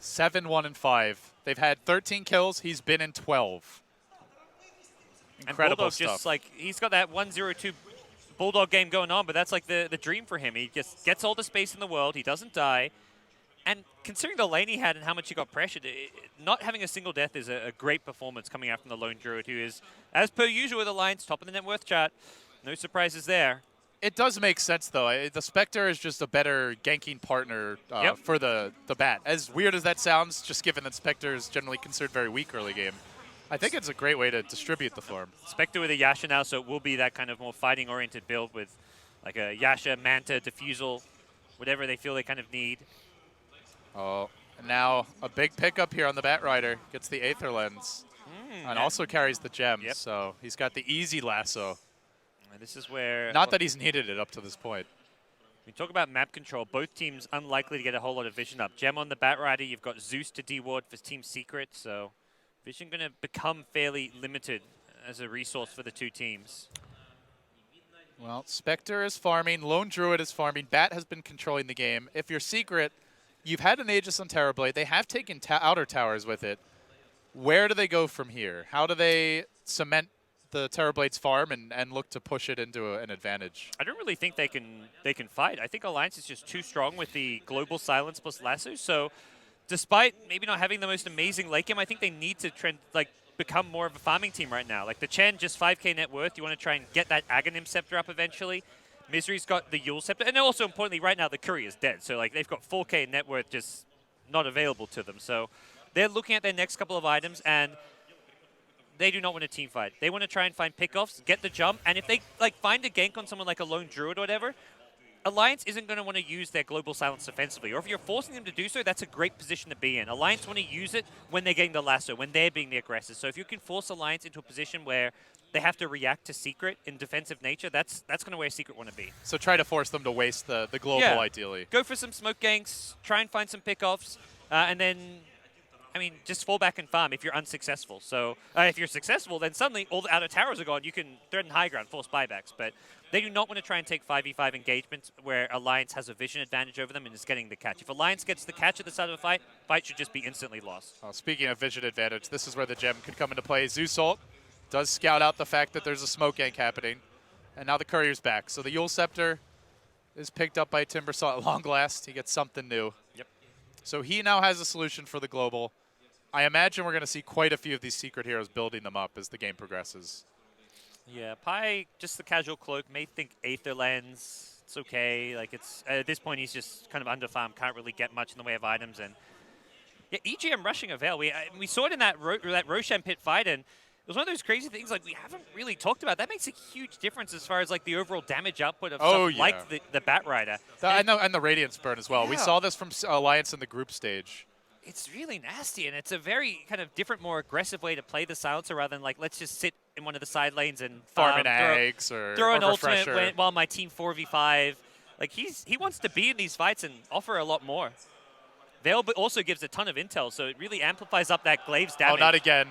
7-1-5. They've had 13 kills. He's been in 12. Incredible and Bulldog stuff. just, like, he's got that 1-0-2 Bulldog game going on, but that's, like, the dream for him. He just gets all the space in the world. He doesn't die. And considering the lane he had and how much he got pressured, not having a single death is a great performance coming out from the Lone Druid, who is, as per usual with Alliance, top of the net worth chart. No surprises there. It does make sense, though. The Spectre is just a better ganking partner for the Bat. As weird as that sounds, just given that Spectre is generally considered very weak early game, I think it's a great way to distribute the farm. Spectre with a Yasha now, so it will be that kind of more fighting-oriented build with like a Yasha, Manta, Diffusal, whatever they feel they kind of need. Oh, and now a big pickup here on the Bat Rider. Gets the Aether Lens and also carries the gems, so he's got the easy lasso. And this is where... Not that he's needed it up to this point. We talk about map control. Both teams unlikely to get a whole lot of vision up. Gem on the Bat Rider, you've got Zeus to deward for Team Secret, so vision going to become fairly limited as a resource for the two teams. Well, Spectre is farming, Lone Druid is farming, Bat has been controlling the game. If you're Secret, you've had an Aegis on Terrorblade. They have taken outer towers with it. Where do they go from here? How do they cement the Terrorblade's farm and look to push it into an advantage? I don't really think they can fight. I think Alliance is just too strong with the global silence plus lasso. So despite maybe not having the most amazing late game, I think they need to become more of a farming team right now. Like the Chen, just 5k net worth. You want to try and get that Aghanim Scepter up eventually. Misery's got the Yule Scepter. And also importantly, right now the Courier's dead. So like they've got 4k net worth just not available to them. So they're looking at their next couple of items, and they do not want a team fight. They want to try and find pickoffs, get the jump, and if they find a gank on someone like a Lone Druid or whatever, Alliance isn't going to want to use their global silence defensively. Or if you're forcing them to do so, that's a great position to be in. Alliance want to use it when they're getting the lasso, when they're being the aggressors. So if you can force Alliance into a position where they have to react to Secret in defensive nature, that's kind of where Secret want to be. So try to force them to waste the global, ideally. Go for some smoke ganks, try and find some pickoffs, and then just fall back and farm if you're unsuccessful. So if you're successful, then suddenly all the outer towers are gone. You can threaten high ground, force buybacks. But they do not want to try and take 5v5 engagements where Alliance has a vision advantage over them and is getting the catch. If Alliance gets the catch at the start of a fight should just be instantly lost. Oh, speaking of vision advantage, this is where the gem could come into play. Zeus ult does scout out the fact that there's a smoke gank happening. And now the Courier's back. So the Yule Scepter is picked up by Timbersaw at long last. He gets something new. Yep. So he now has a solution for the global. I imagine we're going to see quite a few of these Secret heroes building them up as the game progresses. Yeah, Pi, just the casual cloak, may think Aether Lens. It's okay. Like it's at this point, he's just kind of under farm, can't really get much in the way of items. And yeah, EGM rushing a Veil. We saw it in that Roshan pit fight, and it was one of those crazy things like we haven't really talked about. That makes a huge difference as far as like the overall damage output of stuff like the Bat Rider. And the Radiance Burn as well. Yeah. We saw this from Alliance in the group stage. It's really nasty, and it's a very kind of different, more aggressive way to play the Silencer rather than like, let's just sit in one of the side lanes and farm an eggs throw an ultimate refresher. while my team 4v5. Like he wants to be in these fights and offer a lot more. Veil also gives a ton of intel, so it really amplifies up that Glaive's damage. Oh, not again.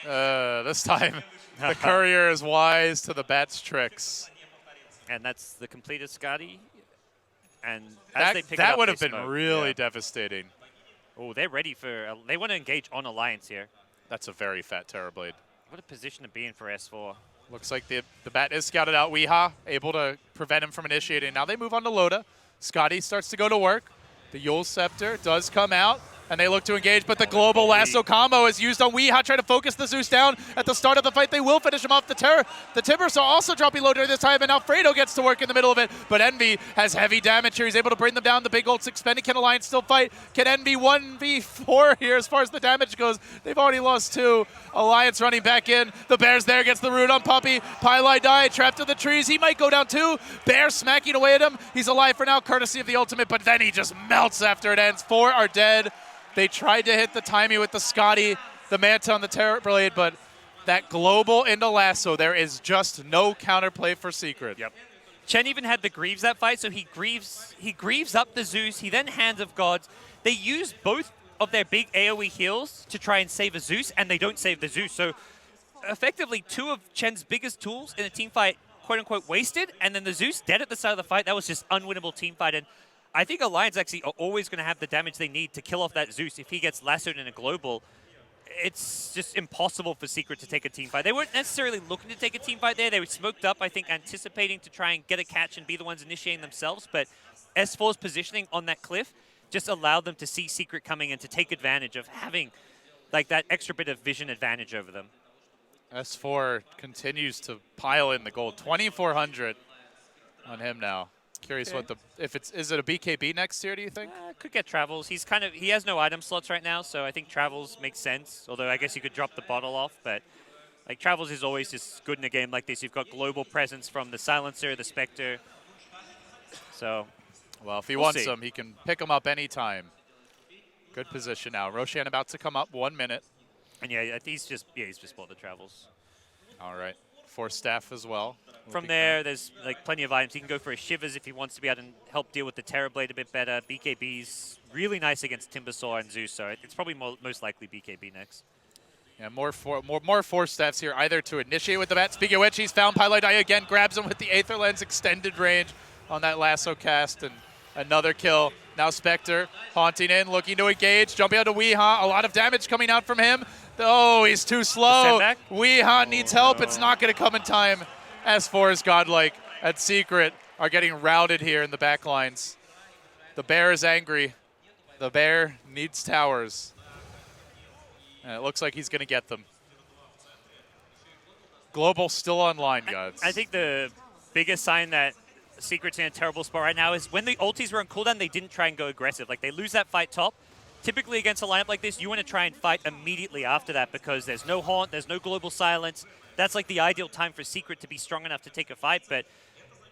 This time, the Courier is wise to the Bat's tricks. And that's the completed Scotty. And as they pick it up, that would have they been smoke. really devastating. Oh, they're ready for... they want to engage on Alliance here. That's a very fat Terrorblade. What a position to be in for S4. Looks like the Bat is scouted out. Weeha able to prevent him from initiating. Now they move on to Loda. Scotty starts to go to work. The Yule Scepter does come out, and they look to engage, but the global lasso combo is used on Weeha, trying to focus the Zeus down at the start of the fight. They will finish him off. The Timbersaw also dropping low during this time, and now Fredo gets to work in the middle of it, but Envy has heavy damage here. He's able to bring them down. The big ult's expended. Can Alliance still fight? Can Envy 1v4 here as far as the damage goes? They've already lost 2. Alliance running back in. The Bear's there, gets the root on Puppey. Pylai die, trapped in the trees. He might go down 2. Bear smacking away at him. He's alive for now, courtesy of the ultimate, but then he just melts after it ends. 4 are dead. They tried to hit the timing with the Scotty, the Manta on the Terrorblade, but that global into lasso, there is just no counterplay for Secret. Yep. Chen even had the Greaves that fight, so he grieves up the Zeus, he then Hands of Gods. They use both of their big AoE heals to try and save a Zeus, and they don't save the Zeus. So effectively 2 of Chen's biggest tools in a team fight, quote-unquote, wasted, and then the Zeus dead at the start of the fight. That was just unwinnable team fight. And I think Alliance actually are always going to have the damage they need to kill off that Zeus. If he gets lassoed in a global, it's just impossible for Secret to take a team fight. They weren't necessarily looking to take a team fight there. They were smoked up, I think, anticipating to try and get a catch and be the ones initiating themselves. But S4's positioning on that cliff just allowed them to see Secret coming and to take advantage of having like that extra bit of vision advantage over them. S4 continues to pile in the gold. 2,400. on him now. Curious Okay. what the is it a BKB next year? Do you think? Could get Travels. He has no item slots right now, so I think Travels makes sense. Although I guess you could drop the bottle off, but like Travels is always just good in a game like this. You've got global presence from the Silencer, the Spectre. So, Well, if he we'll wants see. them, he can pick them up anytime. Good position now. Roshan about to come up. 1 minute. And yeah, he's just bought the Travels. All right. Force staff as well. From there, there's like plenty of items. He can go for a Shivers if he wants to be able to help deal with the Terrorblade a bit better. BKB's really nice against Timbersaw and Zeus, so it's probably most likely BKB next. Yeah, more force staffs here, either to initiate with the bat. Speaking of which, he's found Pylodai again, grabs him with the Aether Lens extended range on that lasso cast, and another kill. Now Spectre haunting in, looking to engage, jumping onto Weehaw. A lot of damage coming out from him. Oh, he's too slow. Weehaw needs help. no. It's not going to come in time. S4 is Godlike and Secret are getting routed here in the back lines. The bear is angry. The bear needs towers. And it looks like he's going to get them. Global still online, guys. I think the biggest sign that Secret's in a terrible spot right now is when the ultis were on cooldown, they didn't try and go aggressive. Like, they lose that fight top. Typically against a lineup like this, you want to try and fight immediately after that because there's no haunt, there's no global silence. That's like the ideal time for Secret to be strong enough to take a fight. But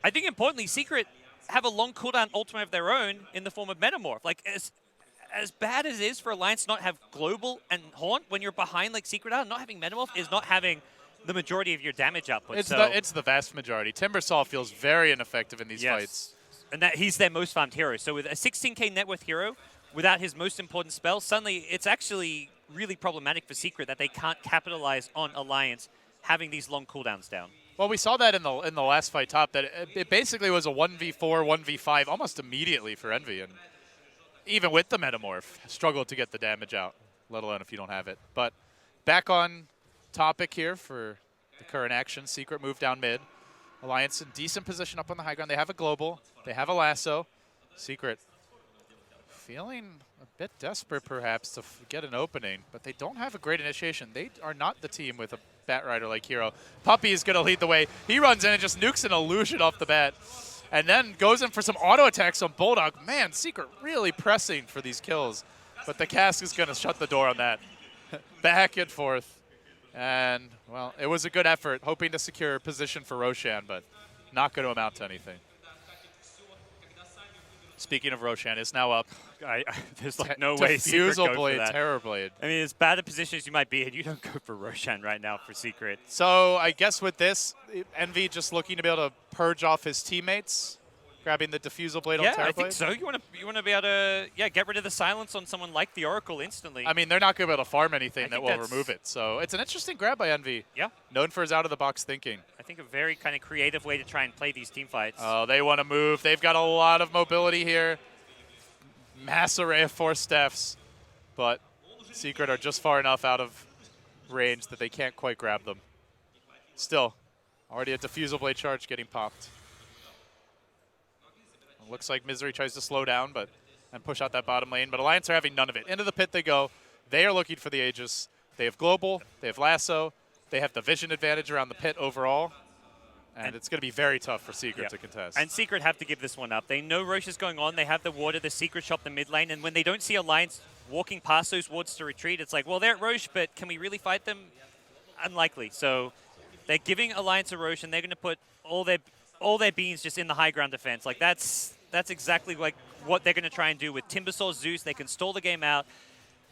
I think importantly, Secret have a long cooldown ultimate of their own in the form of Metamorph. Like, as bad as it is for Alliance not have global and haunt when you're behind like Secret are, not having Metamorph is not having the majority of your damage output. It's the vast majority. Timbersaw feels very ineffective in these fights. And that he's their most farmed hero. So with a 16k net worth hero, without his most important spell, suddenly it's actually really problematic for Secret that they can't capitalize on Alliance having these long cooldowns down. Well, we saw that in the last fight top, that it basically was a 1v4, 1v5 almost immediately for Envy. And even with the Metamorph, struggled to get the damage out, let alone if you don't have it. But back on topic here for the current action. Secret move down mid. Alliance in decent position up on the high ground. They have a global. They have a lasso. Secret feeling a bit desperate perhaps to get an opening, but they don't have a great initiation. They are not the team with a Bat Rider-like hero. Puppey is going to lead the way. He runs in and just nukes an illusion off the bat, and then goes in for some auto attacks on Bulldog. Man, Secret really pressing for these kills, but the cask is going to shut the door on that. Back and forth, and well, it was a good effort, hoping to secure position for Roshan, but not going to amount to anything. Speaking of Roshan, it's now up. There's like no way Secret go for Blade, that. Terrorblade. I mean, as bad a position as you might be in, you don't go for Roshan right now for Secret. So I guess with this, Envy just looking to be able to purge off his teammates, grabbing the Diffusal Blade on Terrorblade. Yeah, I think so. You want to be able to get rid of the silence on someone like the Oracle instantly. I mean, they're not going to be able to farm anything that will remove it. So it's an interesting grab by Envy. Yeah. Known for his out-of-the-box thinking. I think a very kind of creative way to try and play these team fights. Oh, they want to move. They've got a lot of mobility here. Mass array of force staffs, but Secret are just far enough out of range that they can't quite grab them. Still, already a Diffusal Blade charge getting popped. It looks like Misery tries to slow down and push out that bottom lane, but Alliance are having none of it. Into the pit they go. They are looking for the Aegis. They have Global, they have Lasso, they have the vision advantage around the pit overall. And it's going to be very tough for Secret to contest. And Secret have to give this one up. They know Roche is going on. They have the water, the Secret shop, the mid lane. And when they don't see Alliance walking past those wards to retreat, it's like, well, they're at Roche, but can we really fight them? Unlikely. So they're giving Alliance a Roche, and they're going to put all their beans just in the high ground defense. Like that's exactly like what they're going to try and do with Timbersaw, Zeus. They can stall the game out.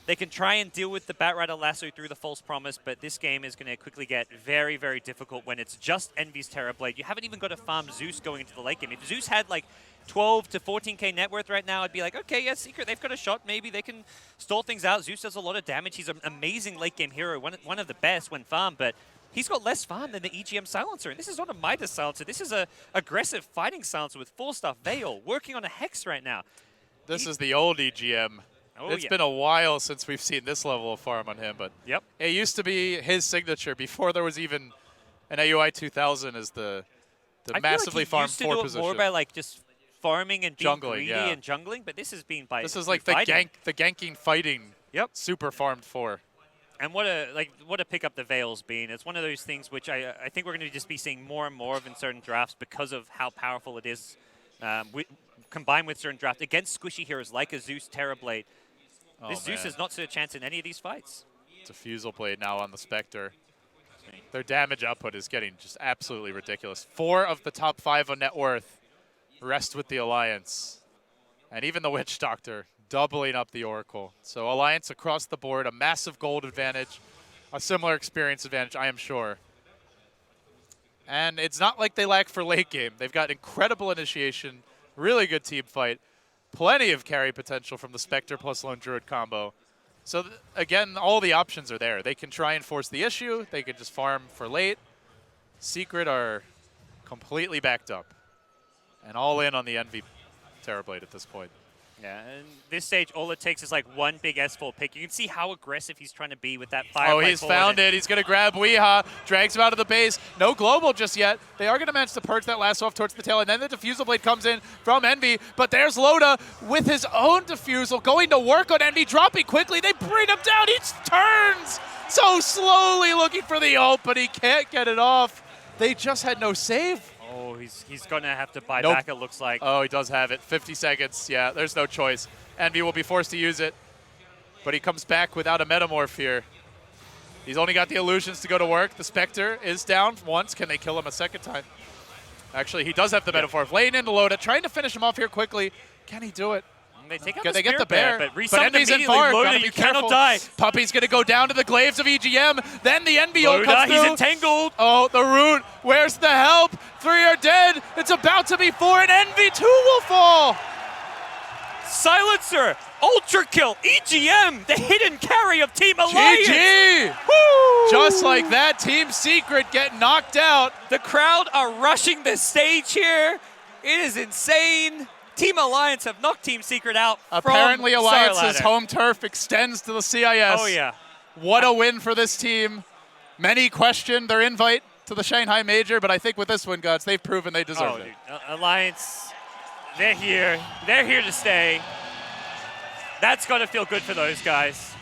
They can try and deal with the Batrider Lasso through the false promise, but this game is going to quickly get very, very difficult when it's just Envy's Terrorblade. You haven't even got to farm Zeus going into the late game. If Zeus had like 12 to 14k net worth right now, I'd be like, okay, yeah, Secret, they've got a shot. Maybe they can stall things out. Zeus does a lot of damage. He's an amazing late game hero, one of the best when farmed, but he's got less farm than the EGM Silencer. And this is not a Midas Silencer. This is a aggressive fighting Silencer with 4-star Veil, working on a Hex right now. This is the old EGM. Oh, it's been a while since we've seen this level of farm on him, but it used to be his signature before there was even an AUI 2000 as the massively farmed 4 position. I feel like he used to do it more by like just farming and being greedy and jungling, but this has been by this is like the ganking fighting super farmed 4. And what a pick up the Veil's been. It's one of those things which I think we're going to just be seeing more and more of in certain drafts because of how powerful it is, combined with certain drafts against squishy heroes like a Zeus Terrorblade. This Zeus has not stood a chance in any of these fights. Diffusal Blade now on the Spectre. Their damage output is getting just absolutely ridiculous. 4 of the top 5 on net worth rest with the Alliance. And even the Witch Doctor doubling up the Oracle. So Alliance across the board, a massive gold advantage, a similar experience advantage, I am sure. And it's not like they lack for late game. They've got incredible initiation, really good team fight, plenty of carry potential from the Spectre plus Lone Druid combo. So again, all the options are there. They can try and force the issue. They can just farm for late. Secret are completely backed up and all in on the Envy Terrorblade at this point. Yeah, and this stage, all it takes is like one big S4 pick. You can see how aggressive he's trying to be with that fire. Oh, he's found it. He's going to grab Weeha, drags him out of the base. No global just yet. They are going to manage to purge that last off towards the tail, and then the Diffusal Blade comes in from Envy, but there's Loda with his own Diffusal going to work on Envy, dropping quickly. They bring him down. He turns so slowly looking for the ult, but he can't get it off. They just had no save. Oh, he's going to have to buy back, it looks like. Oh, he does have it. 50 seconds. Yeah, there's no choice. Envy will be forced to use it, but he comes back without a Metamorph here. He's only got the illusions to go to work. The Spectre is down once. Can they kill him a second time? Actually, he does have the Metamorph. Laying into Loda, trying to finish him off here quickly. Can he do it? They take out Can the they get the bear, bear? but resummon Envy's in immediately. farm. Loda, Gotta be you careful. cannot die. Puppy's going to go down to the glaives of EGM. Then the Envy ult Loda, comes he's through. entangled. Oh, the root. Where's the help? 3 are dead. It's about to be 4, and Envy 2 will fall. Silencer, Ultra Kill, EGM, the hidden carry of Team Alliance. GG! Woo! Just like that, Team Secret get knocked out. The crowd are rushing the stage here. It is insane. Team Alliance have knocked Team Secret out. Apparently from Alliance's Starladder. home turf extends to the CIS. Oh, yeah. What a win for this team. Many questioned their invite to the Shanghai Major, but I think with this one, Gods, they've proven they deserve it. Dude. Alliance, they're here. They're here to stay. That's got to feel good for those guys.